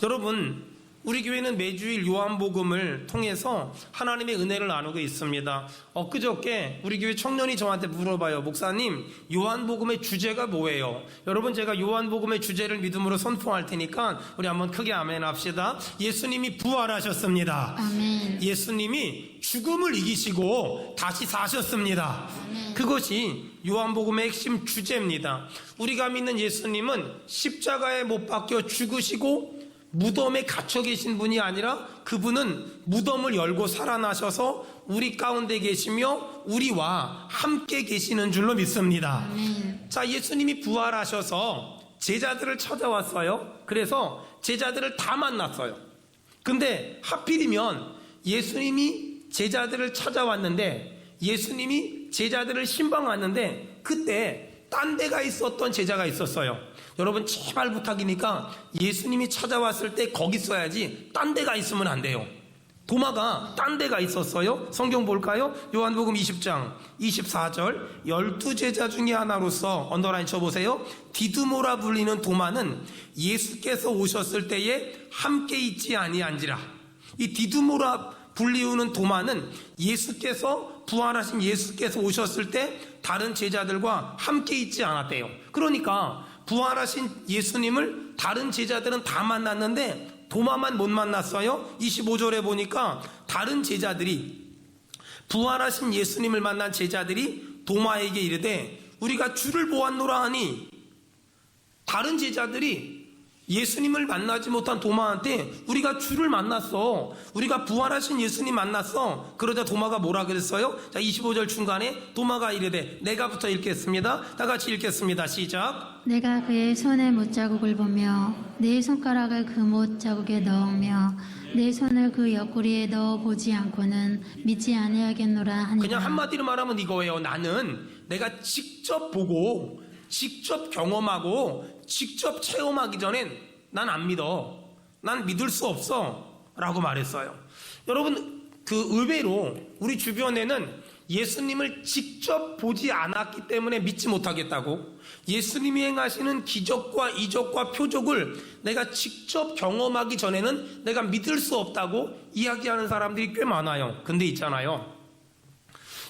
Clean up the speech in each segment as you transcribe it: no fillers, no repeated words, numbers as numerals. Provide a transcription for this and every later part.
여러분, 우리 교회는 매주일 요한복음을 통해서 하나님의 은혜를 나누고 있습니다. 엊그저께 우리 교회 청년이 저한테 물어봐요. 목사님, 요한복음의 주제가 뭐예요? 여러분, 제가 요한복음의 주제를 믿음으로 선포할 테니까 우리 한번 크게 아멘 합시다. 예수님이 부활하셨습니다. 아멘. 예수님이 죽음을 이기시고 다시 사셨습니다. 아멘. 그것이 요한복음의 핵심 주제입니다. 우리가 믿는 예수님은 십자가에 못 박혀 죽으시고 무덤에 갇혀 계신 분이 아니라 그분은 무덤을 열고 살아나셔서 우리 가운데 계시며 우리와 함께 계시는 줄로 믿습니다. 아멘. 자, 예수님이 부활하셔서 제자들을 찾아왔어요. 그래서 제자들을 다 만났어요. 근데 하필이면 예수님이 제자들을 찾아왔는데, 예수님이 제자들을 신방왔는데 그때 딴 데가 있었던 제자가 있었어요. 여러분, 제발 부탁이니까 예수님이 찾아왔을 때 거기 있어야지 딴 데가 있으면 안 돼요. 도마가 딴 데가 있었어요. 성경 볼까요? 요한복음 20장 24절, 12제자 중에 하나로서 언더라인 쳐보세요. 디두모라 불리는 도마는 예수께서 오셨을 때에 함께 있지 아니한지라. 이 디두모라 불리우는 도마는 예수께서, 부활하신 예수께서 오셨을 때 다른 제자들과 함께 있지 않았대요. 그러니까 부활하신 예수님을 다른 제자들은 다 만났는데 도마만 못 만났어요. 25절에 보니까 다른 제자들이, 부활하신 예수님을 만난 제자들이 도마에게 이르되 우리가 주를 보았노라 하니, 다른 제자들이 예수님을 만나지 못한 도마한테 우리가 주를 만났어, 우리가 부활하신 예수님 만났어. 그러자 도마가 뭐라 그랬어요? 자, 25절 중간에 도마가 이르되, 내가부터 읽겠습니다. 다 같이 읽겠습니다. 시작. 내가 그의 손에 못자국을 보며 내 손가락을 그 못자국에 넣으며 내 손을 그 옆구리에 넣어 보지 않고는 믿지 아니하겠노라 하니라. 그냥 한마디로 말하면 이거예요. 나는 내가 직접 보고 직접 경험하고 직접 체험하기 전엔 난 안 믿어, 난 믿을 수 없어 라고 말했어요. 여러분, 그 의외로 우리 주변에는 예수님을 직접 보지 않았기 때문에 믿지 못하겠다고, 예수님이 행하시는 기적과 이적과 표적을 내가 직접 경험하기 전에는 내가 믿을 수 없다고 이야기하는 사람들이 꽤 많아요. 근데 있잖아요,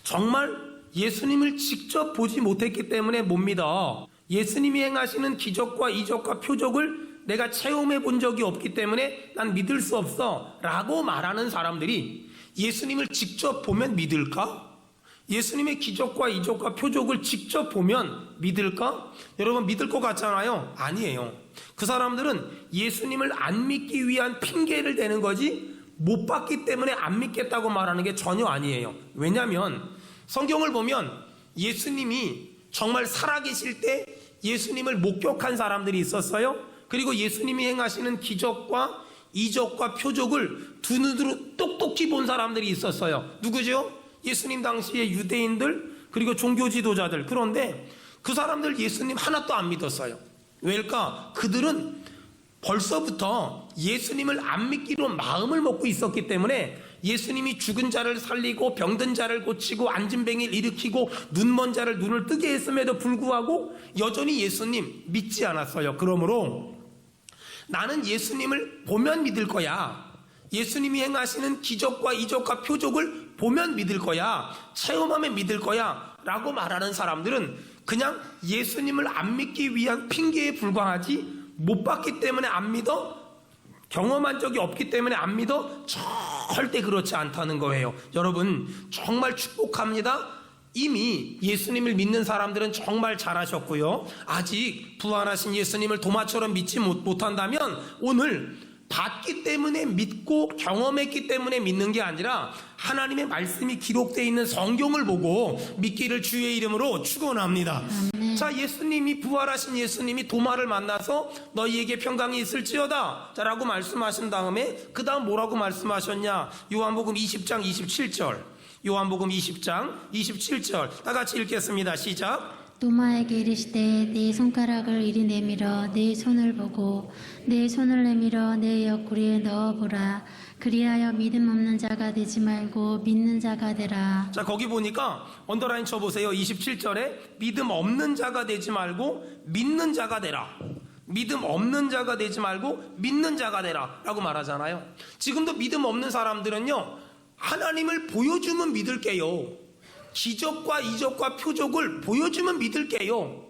정말 예수님을 직접 보지 못했기 때문에 못 믿어, 예수님이 행하시는 기적과 이적과 표적을 내가 체험해 본 적이 없기 때문에 난 믿을 수 없어 라고 말하는 사람들이 예수님을 직접 보면 믿을까? 예수님의 기적과 이적과 표적을 직접 보면 믿을까? 여러분, 믿을 것 같잖아요. 아니에요. 그 사람들은 예수님을 안 믿기 위한 핑계를 대는 거지, 못 봤기 때문에 안 믿겠다고 말하는 게 전혀 아니에요. 왜냐하면 성경을 보면 예수님이 정말 살아계실 때 예수님을 목격한 사람들이 있었어요. 그리고 예수님이 행하시는 기적과 이적과 표적을 두 눈으로 똑똑히 본 사람들이 있었어요. 누구죠? 예수님 당시의 유대인들, 그리고 종교 지도자들. 그런데 그 사람들 예수님 하나도 안 믿었어요. 왜일까? 그들은 벌써부터 예수님을 안 믿기로 마음을 먹고 있었기 때문에 예수님이 죽은 자를 살리고 병든 자를 고치고 앉은 뱅이를 일으키고 눈먼 자를 눈을 뜨게 했음에도 불구하고 여전히 예수님 믿지 않았어요. 그러므로 나는 예수님을 보면 믿을 거야, 예수님이 행하시는 기적과 이적과 표적을 보면 믿을 거야, 체험하면 믿을 거야 라고 말하는 사람들은 그냥 예수님을 안 믿기 위한 핑계에 불과하지, 못 봤기 때문에 안 믿어, 경험한 적이 없기 때문에 안 믿어, 절대 그렇지 않다는 거예요. 여러분, 정말 축복합니다. 이미 예수님을 믿는 사람들은 정말 잘하셨고요. 아직 부활하신 예수님을 도마처럼 믿지 못한다면 오늘 봤기 때문에 믿고 경험했기 때문에 믿는 게 아니라 하나님의 말씀이 기록되어 있는 성경을 보고 믿기를 주의 이름으로 축원합니다. 자, 예수님이, 부활하신 예수님이 도마를 만나서 너희에게 평강이 있을지어다 자 라고 말씀하신 다음에 그 다음 뭐라고 말씀하셨냐? 요한복음 20장 27절, 요한복음 20장 27절 다 같이 읽겠습니다. 시작. 도마에게 이르시되 내 손가락을 이리 내밀어 내 손을 보고 내 손을 내밀어 내 옆구리에 넣어보라. 그리하여 믿음 없는 자가 되지 말고 믿는 자가 되라. 자, 거기 보니까 언더라인 쳐보세요. 27절에 믿음 없는 자가 되지 말고 믿는 자가 되라. 믿음 없는 자가 되지 말고 믿는 자가 되라 라고 말하잖아요. 지금도 믿음 없는 사람들은요, 하나님을 보여주면 믿을게요. 기적과 이적과 표적을 보여주면 믿을게요.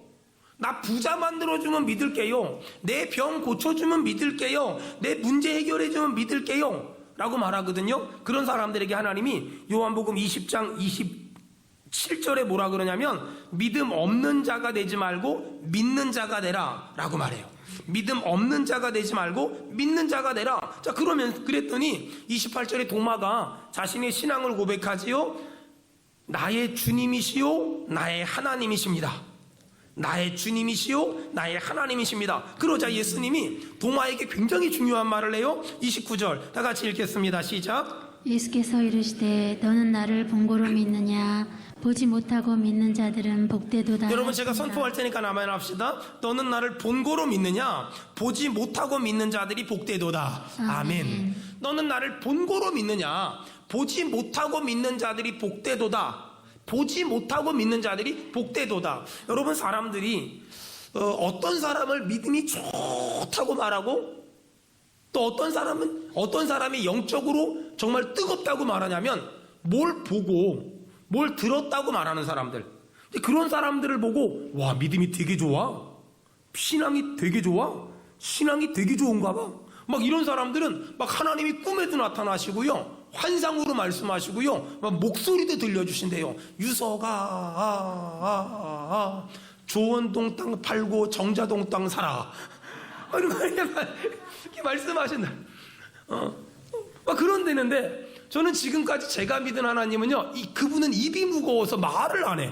나 부자 만들어주면 믿을게요. 내 병 고쳐주면 믿을게요. 내 문제 해결해주면 믿을게요 라고 말하거든요. 그런 사람들에게 하나님이 요한복음 20장 27절에 뭐라 그러냐면 믿음 없는 자가 되지 말고 믿는 자가 되라 라고 말해요. 믿음 없는 자가 되지 말고 믿는 자가 되라. 자, 그랬더니 28절에 도마가 자신의 신앙을 고백하지요. 나의 주님이시요 나의 하나님이십니다. 나의 주님이시요 나의 하나님이십니다. 그러자 예수님이 도마에게 굉장히 중요한 말을 해요. 29절 다 같이 읽겠습니다. 시작. 예수께서 이르시되 너는 나를 본고로 믿느냐 보지 못하고 믿는 자들은 복되도다. 여러분, 제가 선포할 테니까 나만 합시다. 너는 나를 본고로 믿느냐 보지 못하고 믿는 자들이 복되도다. 아멘. 너는 나를 본고로 믿느냐 보지 못하고 믿는 자들이 복되도다. 보지 못하고 믿는 자들이 복되도다. 여러분, 사람들이 어떤 사람을 믿음이 좋다고 말하고 또 어떤 사람이 영적으로 정말 뜨겁다고 말하냐면 뭘 보고 뭘 들었다고 말하는 사람들. 그런 사람들을 보고 와, 믿음이 되게 좋아, 신앙이 되게 좋아, 신앙이 되게 좋은가 봐, 막 이런 사람들은 막 하나님이 꿈에도 나타나시고요, 환상으로 말씀하시고요, 막 목소리도 들려주신대요. 유서가 조원동 땅 팔고 정자동 땅 사라, 이렇게 말씀하신다. 막 그런 데는데, 저는 지금까지 제가 믿은 하나님은요, 그분은 입이 무거워서 말을 안 해.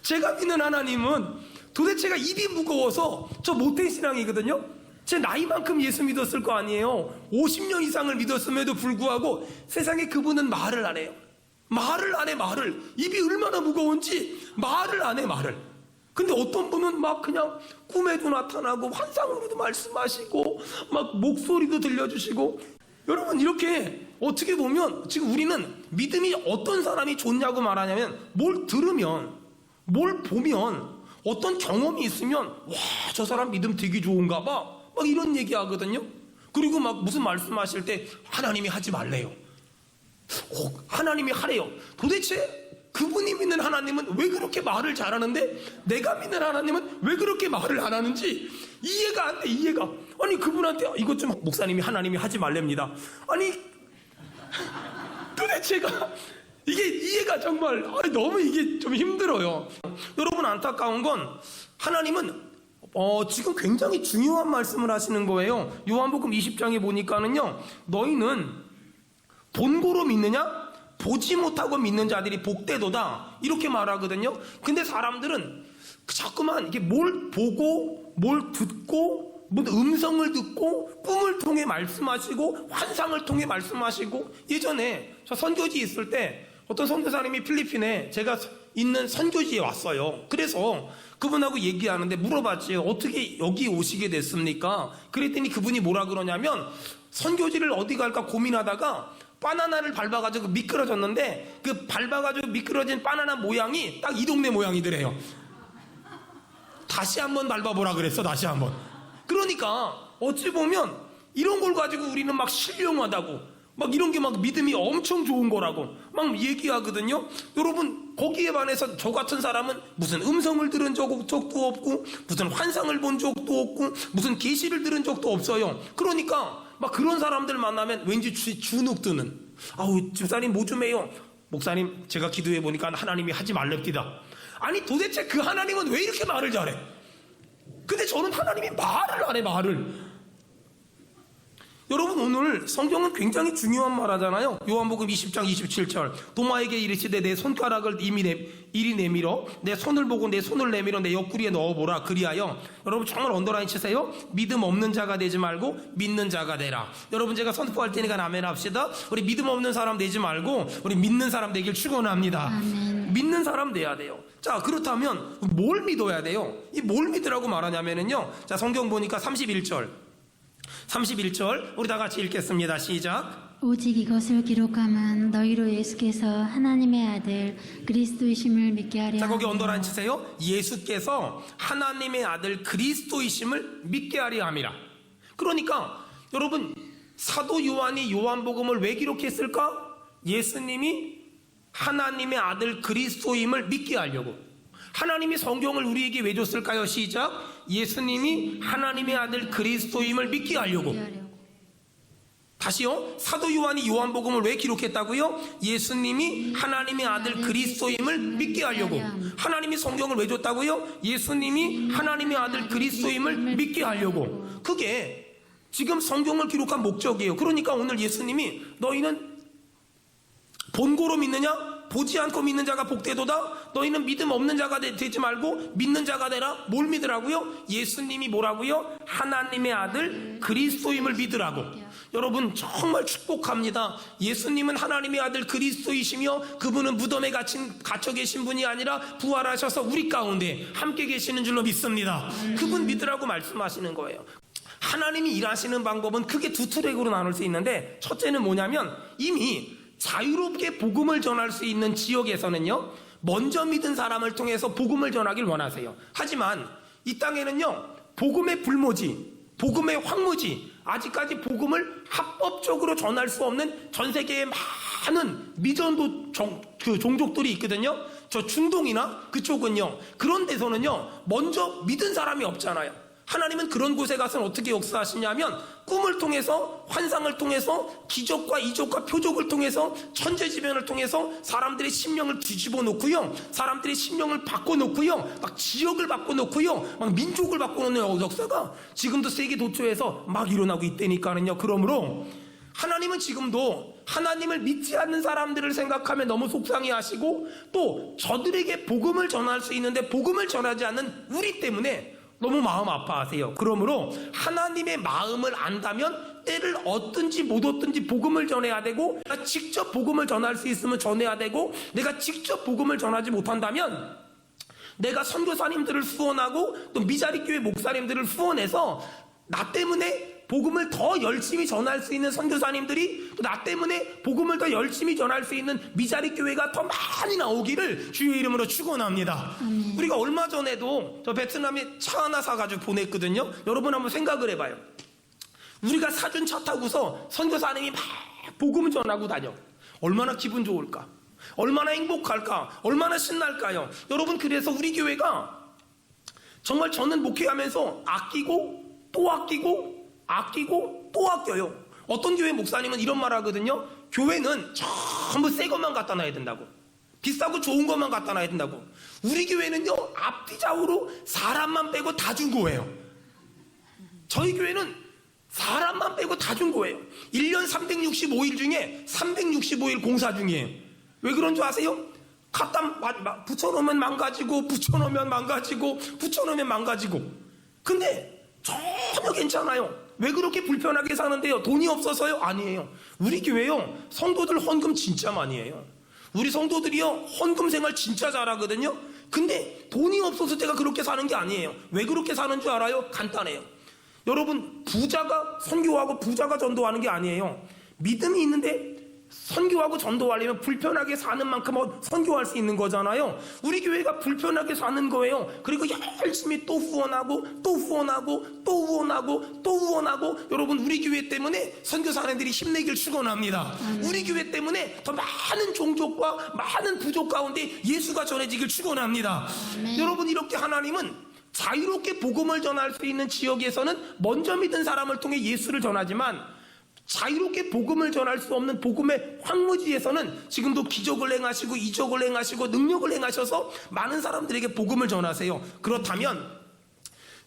제가 믿는 하나님은 도대체가 입이 무거워서 저 모태 신앙이거든요. 제 나이만큼 예수 믿었을 거 아니에요. 50년 이상을 믿었음에도 불구하고 세상에 그분은 말을 안 해요. 말을 안 해, 말을. 입이 얼마나 무거운지 말을 안 해, 말을. 근데 어떤 분은 막 그냥 꿈에도 나타나고 환상으로도 말씀하시고 막 목소리도 들려주시고. 여러분, 이렇게 어떻게 보면 지금 우리는 믿음이 어떤 사람이 좋냐고 말하냐면, 뭘 들으면, 뭘 보면, 어떤 경험이 있으면 와, 저 사람 믿음 되게 좋은가 봐, 막 이런 얘기 하거든요. 그리고 막 무슨 말씀하실 때 하나님이 하지 말래요, 하나님이 하래요. 도대체 그분이 믿는 하나님은 왜 그렇게 말을 잘하는데 내가 믿는 하나님은 왜 그렇게 말을 안 하는지 이해가 안 돼, 이해가. 아니, 그분한테 이것 좀 목사님이 하나님이 하지 말랍니다. 아니, 도대체가 이게 이해가 정말 너무 이게 좀 힘들어요. 여러분, 안타까운 건 하나님은 지금 굉장히 중요한 말씀을 하시는 거예요. 요한복음 20장에 보니까는요, 너희는 본고로 믿느냐 보지 못하고 믿는 자들이 복되도다, 이렇게 말하거든요. 근데 사람들은 자꾸만 이게 뭘 보고 뭘 듣고 무슨 음성을 듣고 꿈을 통해 말씀하시고 환상을 통해 말씀하시고. 예전에 저 선교지 있을 때 어떤 선교사님이 필리핀에 제가 있는 선교지에 왔어요. 그래서 그분하고 얘기하는데 물어봤지, 어떻게 여기 오시게 됐습니까? 그랬더니 그분이 뭐라 그러냐면, 선교지를 어디 갈까 고민하다가 바나나를 밟아가지고 미끄러졌는데 그 밟아가지고 미끄러진 바나나 모양이 딱 이 동네 모양이더래요. 다시 한번 밟아보라 그랬어, 다시 한번. 그러니까 어찌 보면 이런 걸 가지고 우리는 막 신령하다고, 막 이런 게 막 믿음이 엄청 좋은 거라고 막 얘기하거든요. 여러분, 거기에 반해서 저 같은 사람은 무슨 음성을 들은 적도 없고 무슨 환상을 본 적도 없고 무슨 계시를 들은 적도 없어요. 그러니까 막 그런 사람들 만나면 왠지 주눅 드는, 아우, 집사님 뭐 좀 해요. 목사님, 제가 기도해 보니까 하나님이 하지 말랍니다. 아니, 도대체 그 하나님은 왜 이렇게 말을 잘해? 근데 저는 하나님이 말을 안 해, 말을. 여러분, 오늘 성경은 굉장히 중요한 말 하잖아요. 요한복음 20장 27절 도마에게 이르시되 내 손가락을 이리 내밀어 내 손을 보고 내 손을 내밀어 내 옆구리에 넣어보라. 그리하여, 여러분 정말 언더라인 치세요. 믿음 없는 자가 되지 말고 믿는 자가 되라. 여러분, 제가 선포할 테니까 아멘 합시다. 우리 믿음 없는 사람 되지 말고 우리 믿는 사람 되길 축원합니다. 아멘. 믿는 사람 돼야 돼요. 자, 그렇다면 뭘 믿어야 돼요? 이 뭘 믿으라고 말하냐면은요, 자, 성경 보니까 31절 우리 다 같이 읽겠습니다. 시작. 오직 이것을 기록함은 너희로 예수께서 하나님의 아들 그리스도이심을 믿게 하려 자, 거기 함이라. 언더라인 치세요. 예수께서 하나님의 아들 그리스도이심을 믿게 하려 함이라. 그러니까 여러분, 사도 요한이 요한복음을 왜 기록했을까? 예수님이 하나님의 아들 그리스도임을 믿게 하려고. 하나님이 성경을 우리에게 왜 줬을까요? 시작. 예수님이 하나님의 아들 그리스도임을 믿게 하려고. 믿게 하려고. 다시요. 사도 요한이 요한복음을 왜 기록했다고요? 예수님이 하나님의 아들 그리스도임을 믿게 하려고. 하나님이 성경을 왜 줬다고요? 예수님이 하나님의 아들 그리스도임을 믿게 하려고. 그게 지금 성경을 기록한 목적이에요. 그러니까 오늘 예수님이 너희는 본고로 믿느냐? 보지 않고 믿는 자가 복되도다. 너희는 믿음 없는 자가 되지 말고 믿는 자가 되라. 뭘 믿으라고요? 예수님이 뭐라고요? 하나님의 아들 그리스도임을 믿으라고. 여러분, 정말 축복합니다. 예수님은 하나님의 아들 그리스도이시며 그분은 무덤에 갇혀 계신 분이 아니라 부활하셔서 우리 가운데 함께 계시는 줄로 믿습니다. 그분 믿으라고 말씀하시는 거예요. 하나님이 일하시는 방법은 크게 두 트랙으로 나눌 수 있는데, 첫째는 뭐냐면 이미 자유롭게 복음을 전할 수 있는 지역에서는요, 먼저 믿은 사람을 통해서 복음을 전하길 원하세요. 하지만 이 땅에는요, 복음의 불모지, 복음의 황무지, 아직까지 복음을 합법적으로 전할 수 없는 전 세계의 많은 미전도 종족들이 있거든요. 저 중동이나 그쪽은요, 그런 데서는요, 먼저 믿은 사람이 없잖아요. 하나님은 그런 곳에 가서는 어떻게 역사하시냐면 꿈을 통해서, 환상을 통해서, 기적과 이적과 표적을 통해서, 천재지변을 통해서 사람들의 심령을 뒤집어 놓고요, 사람들의 심령을 바꿔놓고요, 막 지역을 바꿔놓고요, 막 민족을 바꿔놓는 역사가 지금도 세계 도처에서 막 일어나고 있다니까는요. 그러므로 하나님은 지금도 하나님을 믿지 않는 사람들을 생각하면 너무 속상해하시고, 또 저들에게 복음을 전할 수 있는데 복음을 전하지 않는 우리 때문에 너무 마음 아파하세요. 그러므로 하나님의 마음을 안다면 때를 얻든지 못 얻든지 복음을 전해야 되고, 내가 직접 복음을 전할 수 있으면 전해야 되고, 내가 직접 복음을 전하지 못한다면 내가 선교사님들을 후원하고 또 미자리 교회 목사님들을 후원해서 나 때문에 복음을 더 열심히 전할 수 있는 선교사님들이, 또 나 때문에 복음을 더 열심히 전할 수 있는 미자리 교회가 더 많이 나오기를 주의 이름으로 축원합니다. 우리가 얼마 전에도 저 베트남에 차 하나 사가지고 보냈거든요. 여러분 한번 생각을 해봐요. 우리가 사준 차 타고서 선교사님이 막 복음을 전하고 다녀. 얼마나 기분 좋을까? 얼마나 행복할까? 얼마나 신날까요? 여러분, 그래서 우리 교회가 정말 저는 목회하면서 아끼고 또 아끼고 아끼고 또 아껴요. 어떤 교회 목사님은 이런 말 하거든요. 교회는 전부 새 것만 갖다 놔야 된다고. 비싸고 좋은 것만 갖다 놔야 된다고. 우리 교회는요, 앞뒤 좌우로 사람만 빼고 다 준 거예요. 저희 교회는 사람만 빼고 다 준 거예요. 1년 365일 중에 365일 공사 중이에요. 왜 그런 줄 아세요? 갖다 붙여놓으면 망가지고, 붙여놓으면 망가지고, 붙여놓으면 망가지고. 근데 전혀 괜찮아요. 왜 그렇게 불편하게 사는데요? 돈이 없어서요? 아니에요. 우리 교회요, 성도들 헌금 진짜 많이 해요. 우리 성도들이요, 헌금 생활 진짜 잘하거든요. 근데 돈이 없어서 제가 그렇게 사는 게 아니에요. 왜 그렇게 사는 줄 알아요? 간단해요. 여러분, 부자가 선교하고 부자가 전도하는 게 아니에요. 믿음이 있는데 선교하고 전도하려면 불편하게 사는 만큼 선교할 수 있는 거잖아요. 우리 교회가 불편하게 사는 거예요. 그리고 열심히 또 후원하고 또 후원하고 또 후원하고 또 후원하고. 여러분, 우리 교회 때문에 선교사님들이 힘내길 축원합니다. 우리 교회 때문에 더 많은 종족과 많은 부족 가운데 예수가 전해지길 축원합니다. 여러분, 이렇게 하나님은 자유롭게 복음을 전할 수 있는 지역에서는 먼저 믿은 사람을 통해 예수를 전하지만, 자유롭게 복음을 전할 수 없는 복음의 황무지에서는 지금도 기적을 행하시고 이적을 행하시고 능력을 행하셔서 많은 사람들에게 복음을 전하세요. 그렇다면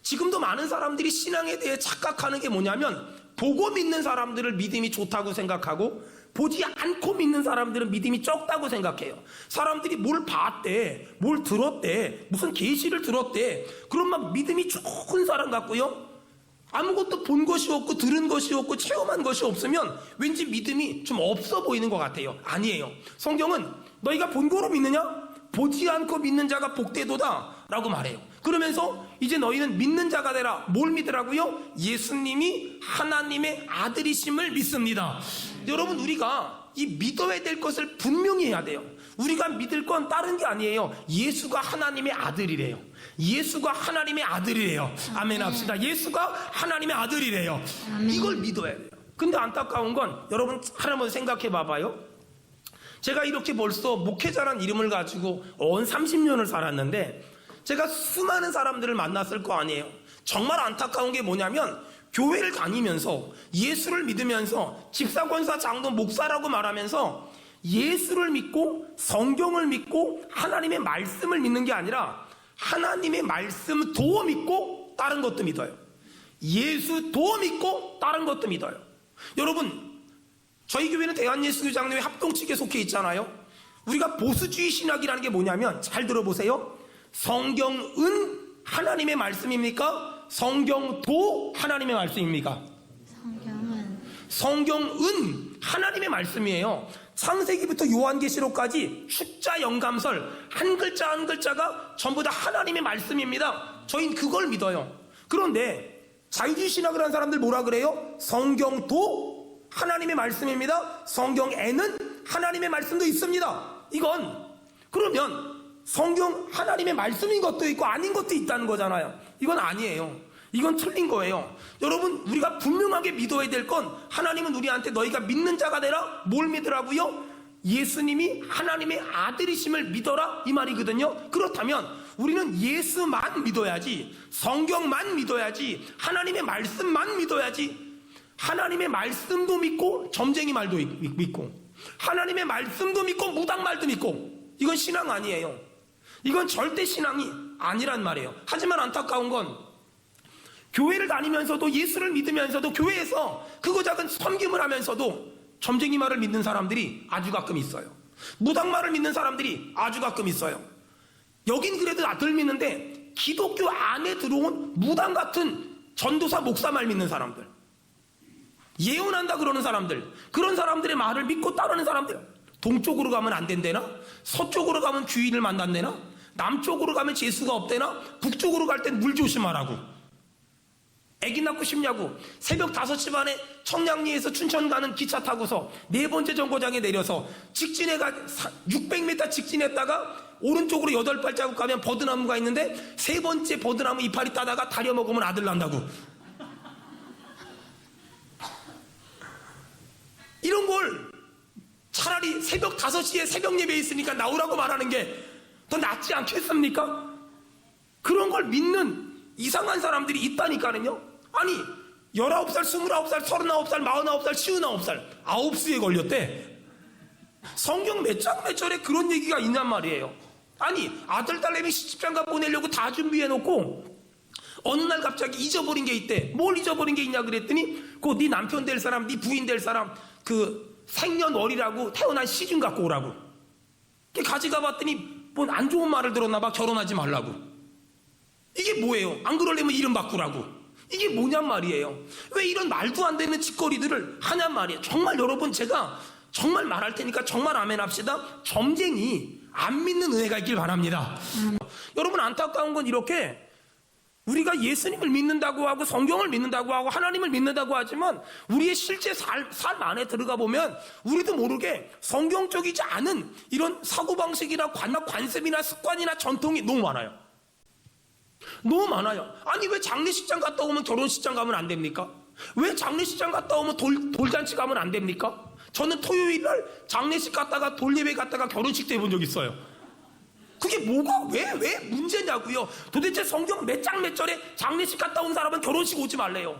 지금도 많은 사람들이 신앙에 대해 착각하는 게 뭐냐면, 보고 믿는 사람들을 믿음이 좋다고 생각하고 보지 않고 믿는 사람들은 믿음이 적다고 생각해요. 사람들이 뭘 봤대, 뭘 들었대, 무슨 계시를 들었대, 그런 막 믿음이 좋은 사람 같고요, 아무것도 본 것이 없고 들은 것이 없고 체험한 것이 없으면 왠지 믿음이 좀 없어 보이는 것 같아요. 아니에요. 성경은 너희가 본 거로 믿느냐? 보지 않고 믿는 자가 복되도다 라고 말해요. 그러면서 이제 너희는 믿는 자가 되라. 뭘 믿으라고요? 예수님이 하나님의 아들이심을 믿습니다. 여러분, 우리가 이 믿어야 될 것을 분명히 해야 돼요. 우리가 믿을 건 다른 게 아니에요. 예수가 하나님의 아들이래요. 예수가 하나님의 아들이래요. 아멘 합시다. 예수가 하나님의 아들이래요. 아멘. 이걸 믿어야 돼요. 근데 안타까운 건 여러분 하나만 생각해 봐봐요. 제가 이렇게 벌써 목회자란 이름을 가지고 온 30년을 살았는데 제가 수많은 사람들을 만났을 거 아니에요. 정말 안타까운 게 뭐냐면 교회를 다니면서 예수를 믿으면서 집사, 권사, 장로, 목사라고 말하면서 예수를 믿고 성경을 믿고 하나님의 말씀을 믿는 게 아니라 하나님의 말씀 도 믿고 다른 것도 믿어요. 예수 도 믿고 다른 것도 믿어요. 여러분, 저희 교회는 대한예수교장로회 합동측에 속해 있잖아요. 우리가 보수주의 신학이라는 게 뭐냐면 잘 들어보세요. 성경은 하나님의 말씀입니까? 성경도 하나님의 말씀입니까? 성경은 하나님의 말씀이에요. 창세기부터 요한계시록까지 축자 영감설 한 글자 한 글자가 전부 다 하나님의 말씀입니다. 저희는 그걸 믿어요. 그런데 자유주의 신학을 한 사람들 뭐라 그래요? 성경도 하나님의 말씀입니다. 성경에는 하나님의 말씀도 있습니다. 이건 그러면 성경 하나님의 말씀인 것도 있고 아닌 것도 있다는 거잖아요. 이건 아니에요. 이건 틀린 거예요. 여러분, 우리가 분명하게 믿어야 될 건 하나님은 우리한테 너희가 믿는 자가 되라. 뭘 믿으라고요? 예수님이 하나님의 아들이심을 믿어라, 이 말이거든요. 그렇다면 우리는 예수만 믿어야지, 성경만 믿어야지, 하나님의 말씀만 믿어야지. 하나님의 말씀도 믿고 점쟁이 말도 믿고 하나님의 말씀도 믿고 무당 말도 믿고, 이건 신앙 아니에요. 이건 절대 신앙이 아니란 말이에요. 하지만 안타까운 건 교회를 다니면서도 예수를 믿으면서도 교회에서 크고 작은 섬김을 하면서도 점쟁이 말을 믿는 사람들이 아주 가끔 있어요. 무당 말을 믿는 사람들이 아주 가끔 있어요. 여긴 그래도 덜 믿는데 기독교 안에 들어온 무당 같은 전도사, 목사 말 믿는 사람들, 예언한다 그러는 사람들, 그런 사람들의 말을 믿고 따르는 사람들, 동쪽으로 가면 안 된대나? 서쪽으로 가면 귀인을 만난대나? 남쪽으로 가면 재수가 없대나? 북쪽으로 갈 땐 물 조심하라고. 애기 낳고 싶냐고 새벽 5시 반에 청량리에서 춘천 가는 기차 타고서 4번째 정거장에 내려서 직진해가 600m 직진했다가 오른쪽으로 8발자국 가면 버드나무가 있는데 3번째 버드나무 이파리 따다가 다려 먹으면 아들 난다고. 이런 걸 차라리 새벽 5시에 새벽 예배 있으니까 나오라고 말하는 게 더 낫지 않겠습니까? 그런 걸 믿는 이상한 사람들이 있다니까요. 아니 19살, 29살, 39살, 49살, 59살 9수에 걸렸대. 성경 몇 장 몇 절에 그런 얘기가 있냔 말이에요. 아니 아들 딸내미 시집장가 보내려고 다 준비해놓고 어느 날 갑자기 잊어버린 게 있대. 뭘 잊어버린 게 있냐 그랬더니 그 네 남편 될 사람, 네 부인 될 사람 그 생년월일하고 태어난 시중 갖고 오라고. 가져가 봤더니 뭐 안 좋은 말을 들었나 봐. 결혼하지 말라고. 이게 뭐예요? 안 그러려면 이름 바꾸라고. 이게 뭐냔 말이에요. 왜 이런 말도 안 되는 짓거리들을 하냔 말이에요. 정말 여러분, 제가 정말 말할 테니까 정말 아멘 합시다. 점쟁이 안 믿는 은혜가 있길 바랍니다. 여러분, 안타까운 건 이렇게 우리가 예수님을 믿는다고 하고 성경을 믿는다고 하고 하나님을 믿는다고 하지만 우리의 실제 삶 안에 들어가 보면 우리도 모르게 성경적이지 않은 이런 사고방식이나 관습이나 습관이나 전통이 너무 많아요. 너무 많아요. 아니 왜 장례식장 갔다 오면 결혼식장 가면 안 됩니까? 왜 장례식장 갔다 오면 돌잔치 가면 안 됩니까? 저는 토요일날 장례식 갔다가 돌예배 갔다가 결혼식 때 해본 적 있어요. 그게 뭐가 왜 문제냐고요. 도대체 성경 몇 장 몇 절에 장례식 갔다 온 사람은 결혼식 오지 말래요.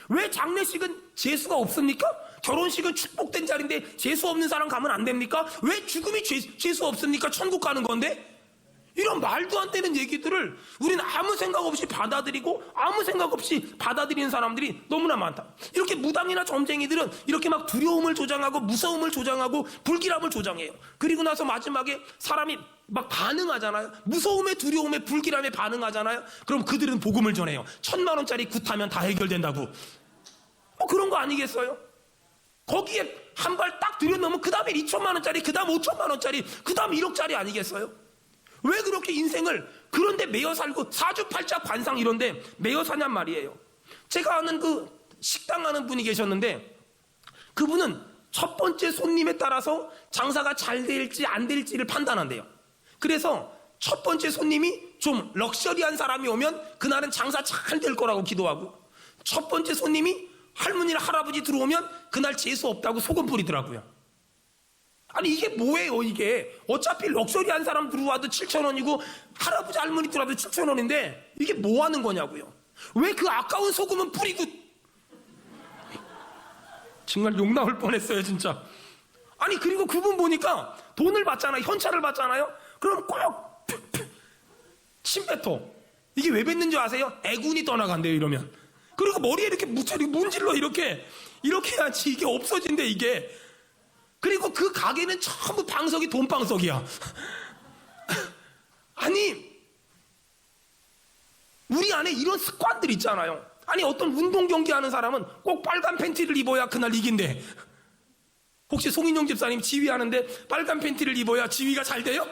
왜 장례식은 재수가 없습니까? 결혼식은 축복된 자리인데 재수 없는 사람 가면 안 됩니까? 왜 죽음이 재수 없습니까? 천국 가는 건데? 이런 말도 안 되는 얘기들을 우리는 아무 생각 없이 받아들이고 아무 생각 없이 받아들이는 사람들이 너무나 많다. 이렇게 무당이나 점쟁이들은 이렇게 막 두려움을 조장하고 무서움을 조장하고 불길함을 조장해요. 그리고 나서 마지막에 사람이 막 반응하잖아요. 무서움에 두려움에 불길함에 반응하잖아요. 그럼 그들은 복음을 전해요. 1000만 원짜리 굿하면 다 해결된다고. 뭐 그런 거 아니겠어요? 거기에 한 발 딱 들여놓으면 그 다음에 2천만 원짜리, 그 다음 5천만 원짜리, 그 다음 1억짜리 아니겠어요? 왜 그렇게 인생을 그런데 매여 살고 사주팔자 관상 이런데 매여 사냔 말이에요. 제가 아는 그 식당 하는 분이 계셨는데 그분은 첫 번째 손님에 따라서 장사가 잘 될지 안 될지를 판단한대요. 그래서 첫 번째 손님이 좀 럭셔리한 사람이 오면 그날은 장사 잘 될 거라고 기도하고, 첫 번째 손님이 할머니나 할아버지 들어오면 그날 재수 없다고 소금 뿌리더라고요. 아니 이게 뭐예요 이게. 어차피 럭셔리한 사람 들어와도 7,000원이고 할아버지 할머니 들어와도 7,000원인데 이게 뭐 하는 거냐고요. 왜 그 아까운 소금은 뿌리고. 정말 욕 나올 뻔했어요 진짜. 아니 그리고 그분 보니까 돈을 받잖아요. 현찰을 받잖아요. 그럼 꼭 침 뱉어. 이게 왜 뱉는지 아세요? 애군이 떠나간대요 이러면. 그리고 머리에 이렇게 문질러 이렇게 해야지 이게 없어진대 이게. 그리고 그 가게는 전부 방석이 돈방석이야. 아니 우리 안에 이런 습관들 있잖아요. 아니 어떤 운동 경기 하는 사람은 꼭 빨간 팬티를 입어야 그날 이긴대. 혹시 송인영 집사님 지휘하는데 빨간 팬티를 입어야 지휘가 잘 돼요?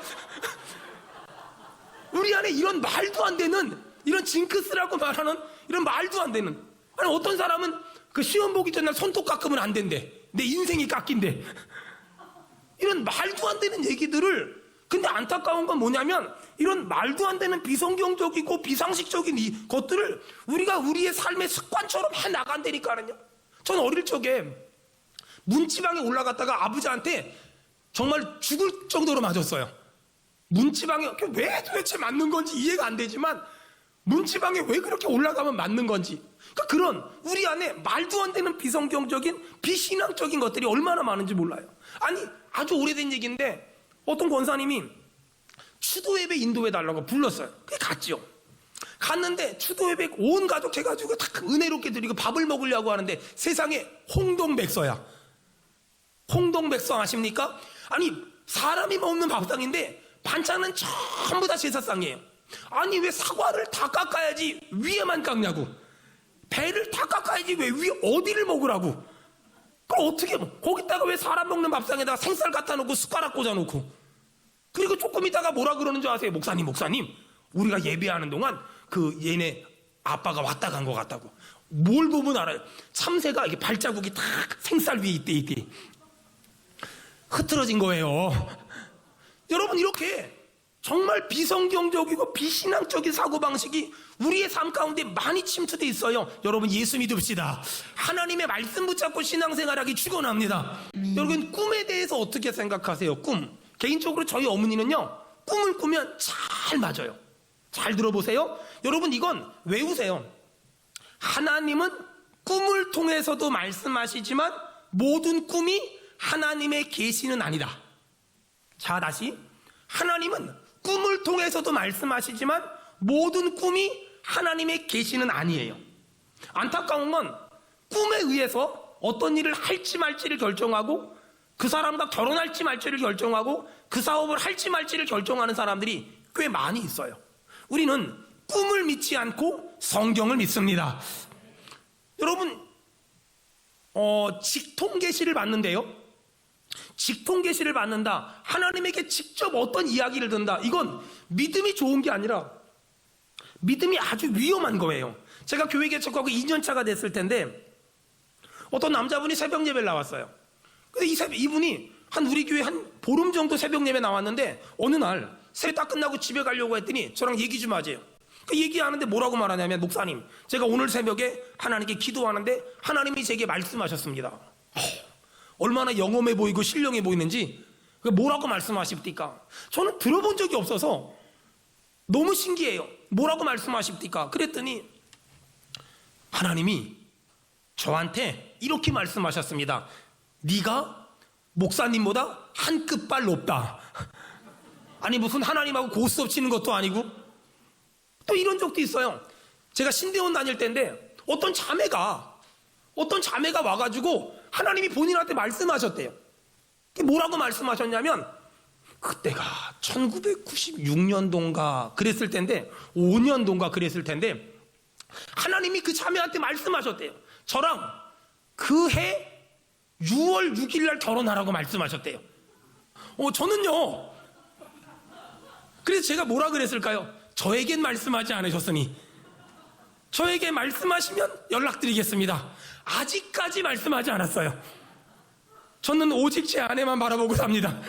우리 안에 이런 말도 안 되는, 이런 징크스라고 말하는 이런 말도 안 되는. 아니 어떤 사람은 그 시험 보기 전날 손톱 깎으면 안 된대. 내 인생이 깎인대. 이런 말도 안 되는 얘기들을. 근데 안타까운 건 뭐냐면 이런 말도 안 되는 비성경적이고 비상식적인 이 것들을 우리가 우리의 삶의 습관처럼 해 나간다니까요. 전 어릴 적에 문지방에 올라갔다가 아버지한테 정말 죽을 정도로 맞았어요. 문지방에 왜 도대체 맞는 건지 이해가 안 되지만 문지방에 왜 그렇게 올라가면 맞는 건지. 그러니까 그런 우리 안에 말도 안 되는 비성경적인 비신앙적인 것들이 얼마나 많은지 몰라요. 아니 아주 오래된 얘기인데 어떤 권사님이 추도예배 인도해 달라고 불렀어요. 그게 갔죠. 갔는데 추도예배 온 가족 해가지고 다 은혜롭게 드리고 밥을 먹으려고 하는데 세상에 홍동백서야. 홍동백서 아십니까? 아니 사람이 먹는 밥상인데 반찬은 전부 다 제사상이에요. 아니 왜 사과를 다 깎아야지 위에만 깎냐고. 배를 다 깎아야지 왜 위에 어디를 먹으라고. 그럼 어떻게 거기다가 왜 사람 먹는 밥상에다가 생쌀 갖다 놓고 숟가락 꽂아 놓고. 그리고 조금 있다가 뭐라 그러는 줄 아세요? 목사님 우리가 예배하는 동안 그 얘네 아빠가 왔다 간 것 같다고. 뭘 보면 알아요? 참새가 이게 발자국이 다 생쌀 위에 있대. 흐트러진 거예요. 여러분 이렇게 정말 비성경적이고 비신앙적인 사고방식이 우리의 삶 가운데 많이 침투되어 있어요. 여러분 예수 믿읍시다. 하나님의 말씀 붙잡고 신앙생활하기 축원합니다. 여러분 꿈에 대해서 어떻게 생각하세요? 꿈. 개인적으로 저희 어머니는요 꿈을 꾸면 잘 맞아요. 잘 들어보세요. 여러분 이건 외우세요. 하나님은 꿈을 통해서도 말씀하시지만 모든 꿈이 하나님의 계시는 아니다. 자 다시, 하나님은 꿈을 통해서도 말씀하시지만 모든 꿈이 하나님의 계시는 아니에요. 안타까운 건 꿈에 의해서 어떤 일을 할지 말지를 결정하고 그 사람과 결혼할지 말지를 결정하고 그 사업을 할지 말지를 결정하는 사람들이 꽤 많이 있어요. 우리는 꿈을 믿지 않고 성경을 믿습니다. 여러분 직통계시를 받는데요, 직통계시를 받는다, 하나님에게 직접 어떤 이야기를 듣는다, 이건 믿음이 좋은 게 아니라 믿음이 아주 위험한 거예요. 제가 교회 개척하고 2년차가 됐을 텐데 어떤 남자분이 새벽 예배를 나왔어요. 근데 이분이 우리 교회 한 보름 정도 새벽 예배 나왔는데 어느 날 세례 딱 끝나고 집에 가려고 했더니 저랑 얘기 좀 하재요. 그 얘기하는데 뭐라고 말하냐면, 목사님 제가 오늘 새벽에 하나님께 기도하는데 하나님이 제게 말씀하셨습니다. 얼마나 영험해 보이고 신령해 보이는지 뭐라고 말씀하십니까? 저는 들어본 적이 없어서 너무 신기해요. 뭐라고 말씀하십니까? 그랬더니 하나님이 저한테 이렇게 말씀하셨습니다. 네가 목사님보다 한 끗발 높다. 아니 무슨 하나님하고 고스톱 치는 것도 아니고. 또 이런 적도 있어요. 제가 신대원 다닐 때인데 어떤 자매가 와가지고 하나님이 본인한테 말씀하셨대요. 뭐라고 말씀하셨냐면, 그때가 1996년도인가 그랬을 텐데 5년도인가 그랬을 텐데 하나님이 그 자매한테 말씀하셨대요. 저랑 그 해 6월 6일 날 결혼하라고 말씀하셨대요. 저는요, 그래서 제가 뭐라 그랬을까요? 저에겐 말씀하지 않으셨으니 저에게 말씀하시면 연락드리겠습니다. 아직까지 말씀하지 않았어요. 저는 오직 제 아내만 바라보고 삽니다.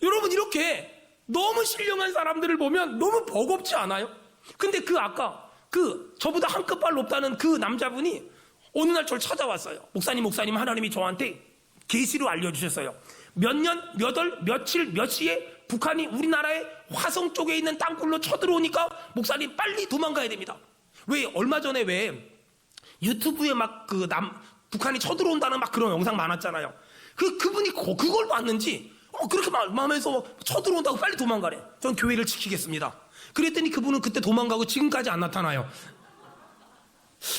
여러분, 이렇게 너무 신령한 사람들을 보면 너무 버겁지 않아요? 근데 아까 저보다 한 끗발 높다는 그 남자분이 어느 날 저를 찾아왔어요. 목사님, 하나님이 저한테 계시로 알려주셨어요. 몇 년, 몇 월, 며칠, 몇 시에 북한이 우리나라의 화성 쪽에 있는 땅굴로 쳐들어오니까 목사님 빨리 도망가야 됩니다. 왜 얼마 전에 유튜브에 북한이 쳐들어온다는 그런 영상 많았잖아요. 그분이 그걸 봤는지 그렇게 마음에서 쳐들어온다고 빨리 도망가래. 전 교회를 지키겠습니다. 그랬더니 그분은 그때 도망가고 지금까지 안 나타나요.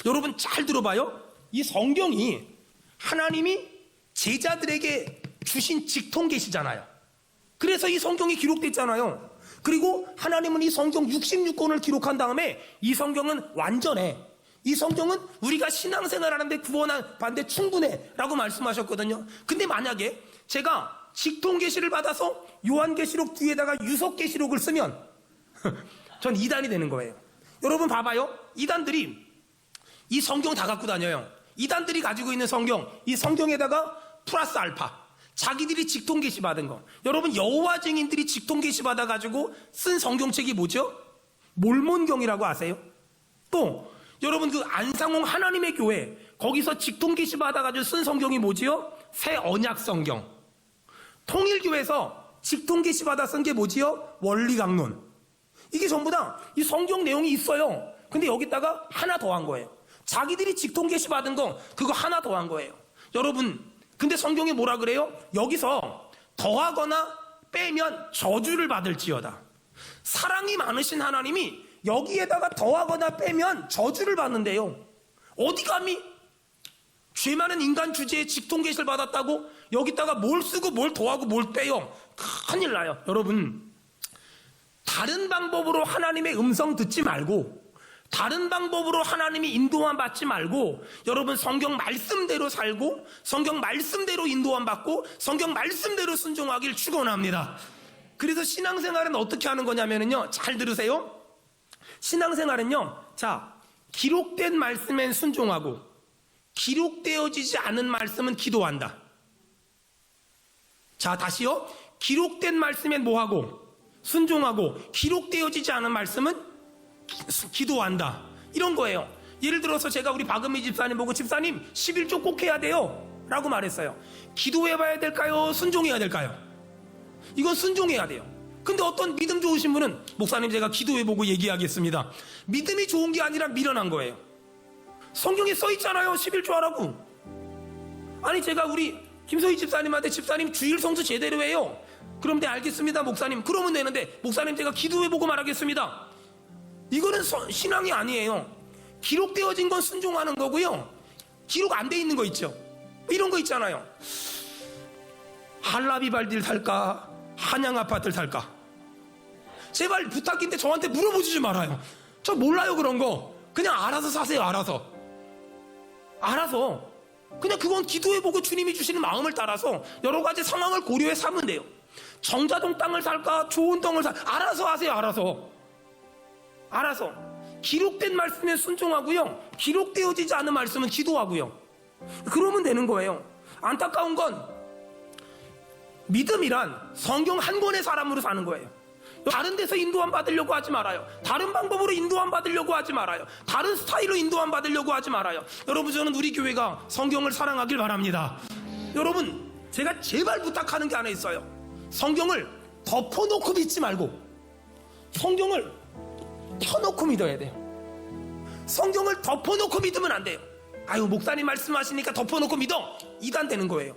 여러분 잘 들어봐요. 이 성경이 하나님이 제자들에게 주신 직통 계시잖아요. 그래서 이 성경이 기록됐잖아요. 그리고 하나님은 이 성경 66권을 기록한 다음에 이 성경은 완전해. 이 성경은 우리가 신앙생활하는데 구원받는데 충분해 라고 말씀하셨거든요. 근데 만약에 제가 직통 계시를 받아서 요한계시록 뒤에다가 유석계시록을 쓰면 전 이단이 되는 거예요. 여러분 봐봐요. 이단들이 이 성경 다 갖고 다녀요. 이단들이 가지고 있는 성경, 이 성경에다가 플러스 알파, 자기들이 직통 계시 받은 거. 여러분, 여호와 증인들이 직통 계시 받아 가지고 쓴 성경책이 뭐죠? 몰몬경이라고 아세요? 또 여러분 안상홍 하나님의 교회, 거기서 직통 계시 받아 가지고 쓴 성경이 뭐지요? 새 언약 성경. 통일교에서 직통 계시 받아 쓴 게 뭐지요? 원리강론. 이게 전부 다 이 성경 내용이 있어요. 근데 여기다가 하나 더 한 거예요. 자기들이 직통 계시 받은 거 그거 하나 더 한 거예요. 여러분, 근데 성경이 뭐라 그래요? 여기서 더하거나 빼면 저주를 받을지어다. 사랑이 많으신 하나님이 여기에다가 더하거나 빼면 저주를 받는데요. 어디 감히 죄 많은 인간 주제에 직통 계시를 받았다고 여기다가 뭘 쓰고 뭘 더하고 뭘 빼요? 큰일 나요. 여러분, 다른 방법으로 하나님의 음성 듣지 말고, 다른 방법으로 하나님이 인도함 받지 말고, 여러분 성경 말씀대로 살고 성경 말씀대로 인도함 받고 성경 말씀대로 순종하길 축원합니다. 그래서 신앙생활은 어떻게 하는 거냐면요, 잘 들으세요. 신앙생활은요, 기록된 말씀엔 순종하고 기록되어지지 않은 말씀은 기도한다. 다시요. 기록된 말씀엔 뭐하고? 순종하고 기록되어지지 않은 말씀은 기도한다. 이런 거예요. 예를 들어서 제가 우리 박은미 집사님 보고, 집사님 11조 꼭 해야 돼요 라고 말했어요. 기도해봐야 될까요? 순종해야 될까요? 이건 순종해야 돼요. 근데 어떤 믿음 좋으신 분은, 목사님 제가 기도해보고 얘기하겠습니다. 믿음이 좋은 게 아니라 미련한 거예요. 성경에 써있잖아요, 11조 하라고. 아니, 제가 우리 김소희 집사님한테, 집사님 주일 성수 제대로 해요. 그럼 네, 알겠습니다 목사님. 그러면 되는데, 목사님 제가 기도해보고 말하겠습니다. 이거는 신앙이 아니에요. 기록되어진 건 순종하는 거고요, 기록 안 돼 있는 거 있죠. 이런 거 있잖아요. 한라비발디를 살까 한양 아파트를 살까? 제발 부탁인데 저한테 물어보지 말아요. 저 몰라요 그런 거. 그냥 알아서 사세요. 알아서 그냥 그건 기도해보고 주님이 주시는 마음을 따라서 여러 가지 상황을 고려해 사면 돼요. 정자동 땅을 살까 좋은 땅을 알아서 하세요. 알아서 기록된 말씀에 순종하고요, 기록되어지지 않은 말씀은 기도하고요. 그러면 되는 거예요. 안타까운 건 믿음이란 성경 한 권의 사람으로 사는 거예요. 다른 데서 인도함 받으려고 하지 말아요. 다른 방법으로 인도함 받으려고 하지 말아요. 다른 스타일로 인도함 받으려고 하지 말아요. 여러분, 저는 우리 교회가 성경을 사랑하길 바랍니다. 여러분, 제가 제발 부탁하는 게 하나 있어요. 성경을 덮어놓고 믿지 말고 성경을 펴놓고 믿어야 돼요. 성경을 덮어놓고 믿으면 안 돼요. 아유, 목사님 말씀하시니까 덮어놓고 믿어. 이단 되는 거예요.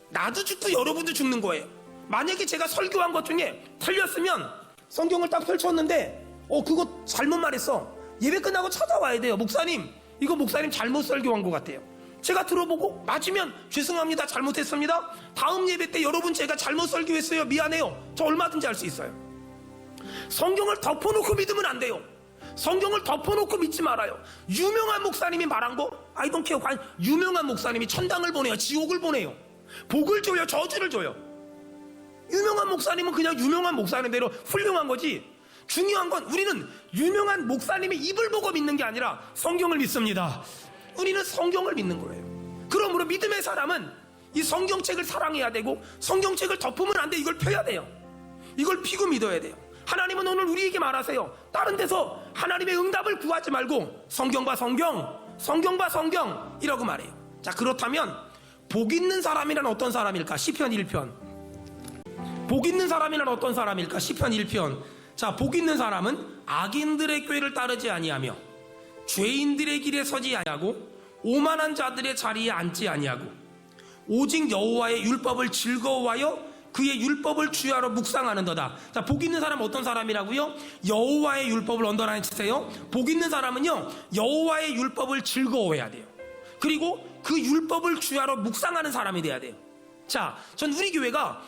나도 죽고 여러분도 죽는 거예요. 만약에 제가 설교한 것 중에 틀렸으면 성경을 딱 펼쳤는데 그거 잘못 말했어, 예배 끝나고 찾아와야 돼요. 목사님, 이거 목사님 잘못 설교한 것 같아요. 제가 들어보고 맞으면 죄송합니다, 잘못했습니다, 다음 예배 때 여러분 제가 잘못 설교했어요, 미안해요, 저 얼마든지 할 수 있어요. 성경을 덮어놓고 믿으면 안 돼요. 성경을 덮어놓고 믿지 말아요. 유명한 목사님이 말한 거 I don't care. 유명한 목사님이 천당을 보내요, 지옥을 보내요, 복을 줘요, 저주를 줘요. 유명한 목사님은 그냥 유명한 목사님대로 훌륭한 거지, 중요한 건 우리는 유명한 목사님의 입을 보고 믿는 게 아니라 성경을 믿습니다. 우리는 성경을 믿는 거예요. 그러므로 믿음의 사람은 이 성경책을 사랑해야 되고 성경책을 덮으면 안 돼. 이걸 펴야 돼요. 이걸 피고 믿어야 돼요. 하나님은 오늘 우리에게 말하세요. 다른 데서 하나님의 응답을 구하지 말고 성경 봐 성경, 성경 봐 성경 이라고 말해요. 자, 그렇다면 복 있는 사람이란 어떤 사람일까? 시편 1편. 복 있는 사람이란 어떤 사람일까? 시편 1편. 자, 복 있는 사람은 악인들의 꾀를 따르지 아니하며 죄인들의 길에 서지 아니하고 오만한 자들의 자리에 앉지 아니하고 오직 여호와의 율법을 즐거워하여 그의 율법을 주야로 묵상하는도다. 자, 복 있는 사람은 어떤 사람이라고요? 여호와의 율법을 언더라인 치세요. 복 있는 사람은요, 여호와의 율법을 즐거워해야 돼요. 그리고 그 율법을 주야로 묵상하는 사람이 돼야 돼요. 자, 전 우리 교회가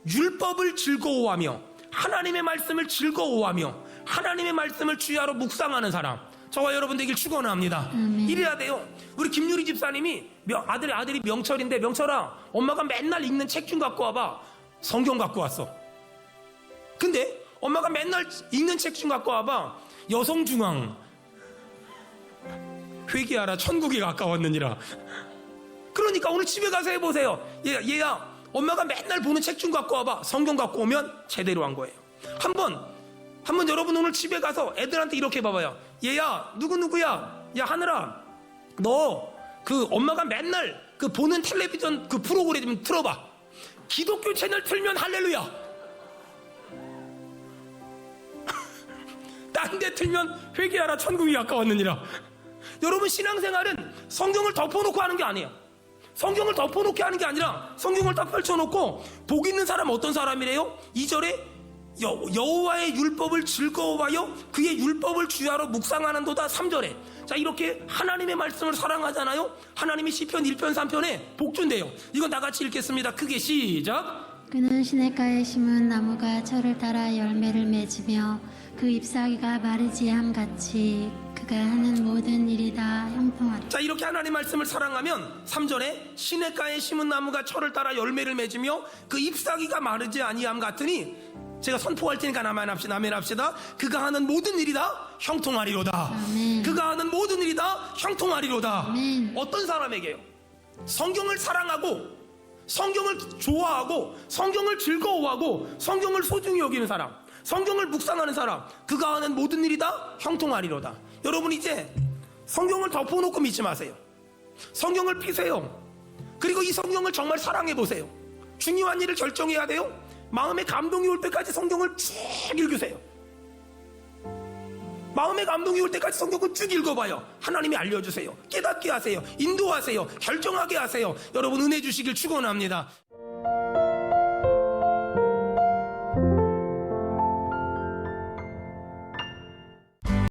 율법을 즐거워하며 하나님의 말씀을 즐거워하며 하나님의 말씀을 주야로 묵상하는 사람, 저와 여러분 되길 축원합니다. 이래야 돼요. 우리 김유리 집사님이 아들이 명철인데, 명철아, 엄마가 맨날 읽는 책 좀 갖고 와봐. 성경 갖고 왔어. 근데 엄마가 맨날 읽는 책 좀 갖고 와봐. 여성중앙. 회개하라 천국이 가까웠느니라. 그러니까 오늘 집에 가서 해보세요. 얘야, 엄마가 맨날 보는 책 좀 갖고 와봐. 성경 갖고 오면 제대로 한 거예요. 한번 여러분 오늘 집에 가서 애들한테 이렇게 봐봐요. 얘야, 누구야? 야, 하늘아, 너 그 엄마가 맨날 그 보는 텔레비전 그 프로그램 좀 틀어봐. 기독교 채널 틀면 할렐루야. 딴 데 틀면 회개하라 천국이 가까웠느니라. 여러분, 신앙생활은 성경을 덮어놓고 하는 게 아니에요. 성경을 덮어놓게 하는 게 아니라 성경을 딱 펼쳐놓고 복 있는 사람 어떤 사람이래요? 2절에 여호와의 율법을 즐거워하여 그의 율법을 주야로 묵상하는도다. 3절에 자, 이렇게 하나님의 말씀을 사랑하잖아요. 하나님이 시편 1편 3편에 복 준대요. 이건 다 같이 읽겠습니다. 크게 시작. 그는 시냇가에 심은 나무가 철을 따라 열매를 맺으며 그 잎사귀가 마르지 함같이 그가 하는 모든 일이 다 형통하리라. 자, 이렇게 하나님 말씀을 사랑하면 3절에 시냇가에 심은 나무가 철을 따라 열매를 맺으며 그 잎사귀가 마르지 아니함 같으니, 제가 선포할 테니까 아멘 합시다. 그가 하는 모든 일이 다 형통하리로다. 아멘. 그가 하는 모든 일이 다 형통하리로다. 아멘. 어떤 사람에게요? 성경을 사랑하고 성경을 좋아하고 성경을 즐거워하고 성경을 소중히 여기는 사람, 성경을 묵상하는 사람, 그가 하는 모든 일이 다 형통하리로다. 여러분, 이제 성경을 덮어놓고 믿지 마세요. 성경을 피세요. 그리고 이 성경을 정말 사랑해 보세요. 중요한 일을 결정해야 돼요. 마음에 감동이 올 때까지 성경을 쭉 읽으세요. 마음에 감동이 올 때까지 성경을 쭉 읽어봐요. 하나님이 알려주세요. 깨닫게 하세요. 인도하세요. 결정하게 하세요. 여러분, 은혜 주시길 축원합니다.